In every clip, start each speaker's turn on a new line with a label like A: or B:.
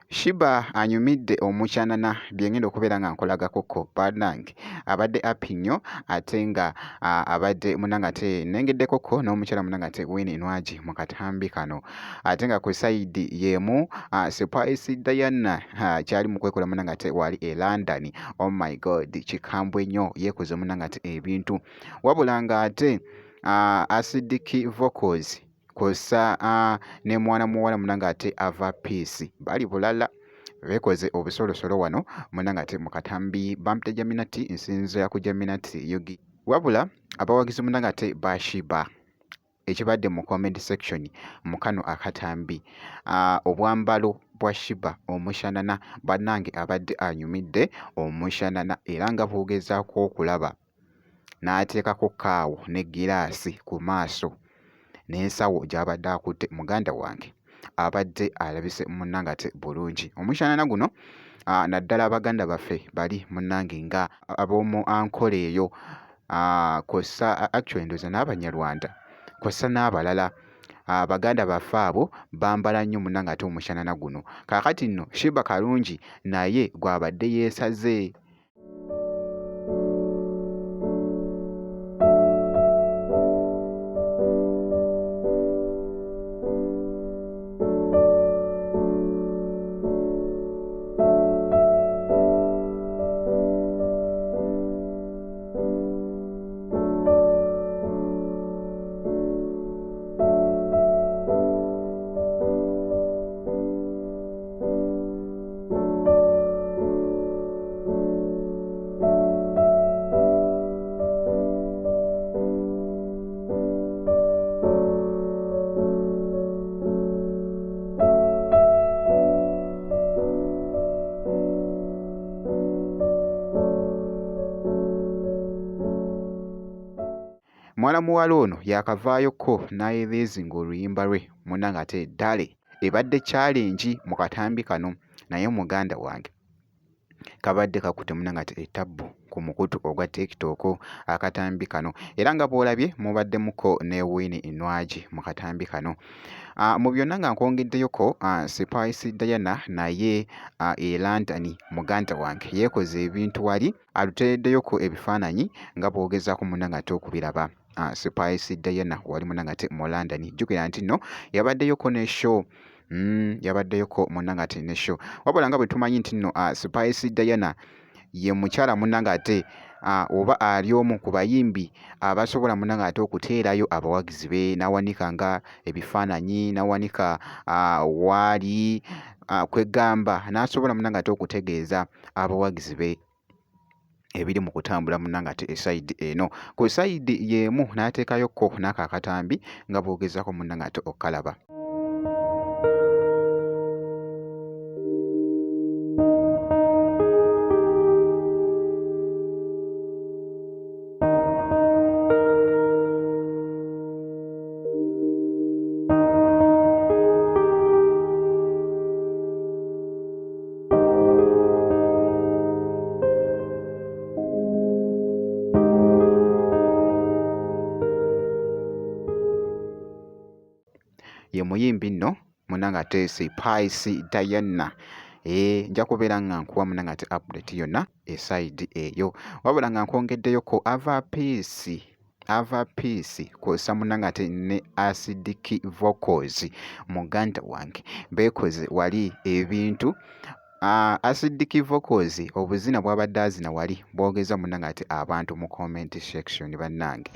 A: Shiba anyumidde omukyanana bye ngenda okubeera nga nkolagakoko bannange abadde api nnyo ate nga abadde munnange ate nengeddekoko n'omukyala munnange ate Winnie Nwagi mu katambi kano ate nga ku sayidi y'emu Spice Diana kyali mu kwekola munnange ate wali e London. Oh my God, kikambwe nnyo yeekoze munnange ate ebintu wabula ng'ate Acidic Vocals kw'ossa ne mwana muwala munnange ate ava Peace bali bulala beekoze obusolosolo wano munnange ate mu katambi bampita Jaminati nsinzira ku Jaminati Yugi wabula abawagizi munnange ate ba Shiba ekibadde mu comment section mu kano akatambi obwambalo bwa Shiba omushanana bannange abadde anyumidde omushanana era nga bw'ogezaako okulaba n'ateekako kaawo ne giraasi ku maaso n'ensawo gy'abadde akutte muganda wange abadde alabise munnange ate bulungi omushanana guno naddala abaganda baffe bali munnange nga ab'omu Ankole eyo kw'ossa actually ndoza n'Abanyarwanda kw'ossa n'abalala abaganda baffe abo bambala nnyo munnange ate omushanana guno kaakati nno Shiba Kalungi naye gw'abadde yeesaze. Mwana muwala ono yakavaayoko n'ayebeezinga oluyimba lwe munnange ate ddale ebadde challenge mu katambi kano naye muganda wange kabadde kakutte munnange ate ettabbu ku mukutu ogwa TikTok akatambi kano era nga bw'olabye mubaddemuko ne Winnie Nwagi mu katambi kano mu byonna nga nkwongeddeyoko Spice Diana naye e London muganda wange yeekoze ebintu wali aluteereddeyoko ebifaananyi nga bw'ogezaako munnange ate okubiraba. Spice Diana wali munnange ate mu London jjukira nti nno yabaddeyoko ne show yabaddeyoko munnange ate ne show wabula nga bwe tumanyi nti nno Spice Diana ye mukyala munnange ate oba ali omu ku bayimbi abasobola munnange ate okuteerayo abawagizi be n'awanika nga ebifaananyi n'awanika waali kwegamba n'asobola munnange ate okutegeeza abawagizi be ebiri mu kutambula munnange ate esayidi eno ku sayidi y'emu n'ateekayokko n'ako akatambi nga bw'ogezaako munnange ate okkalaba. Ye muyimbi nno munnange ate Spice Diana nja kubeera nga nkuwa munnange ate update yonna esayidi eyo wabula nga nkwongeddeyoko ava Peace kw'ossa munnange ate ne Acidic Vocals muganda wange beekoze wali ebintu Acidic Vocals obuzina bw'abadde azina wali bwogeza munnange ate abantu mu comment section bannange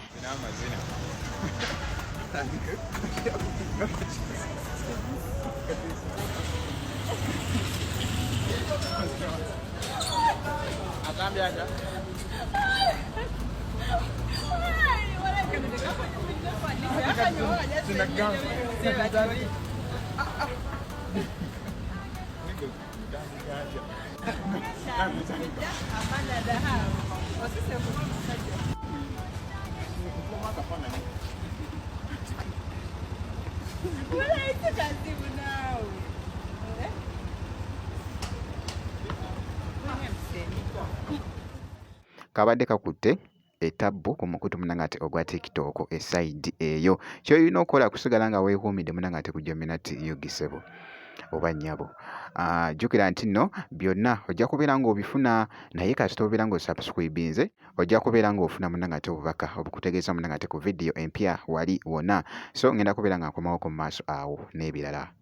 A: kabadde kakutte ettabbu ku mukutu munnange ate ogwa TikTok esayidi eyo ky'olina okukola kusigala nga weekuumidde munnange ate ku Jaminati Yugi ssebo oba nnyabo. Jjukira nti nno byonna ojja kubeera ng'obifuna naye kasita obeera ng'osubscribinze ojja kubeera ng'ofuna munnangate obubaka obukutegeeza munnangate ku vidiyo empya wali wonna. So ngenda kubeera nga nkomawo ku maaso awo n'ebirala.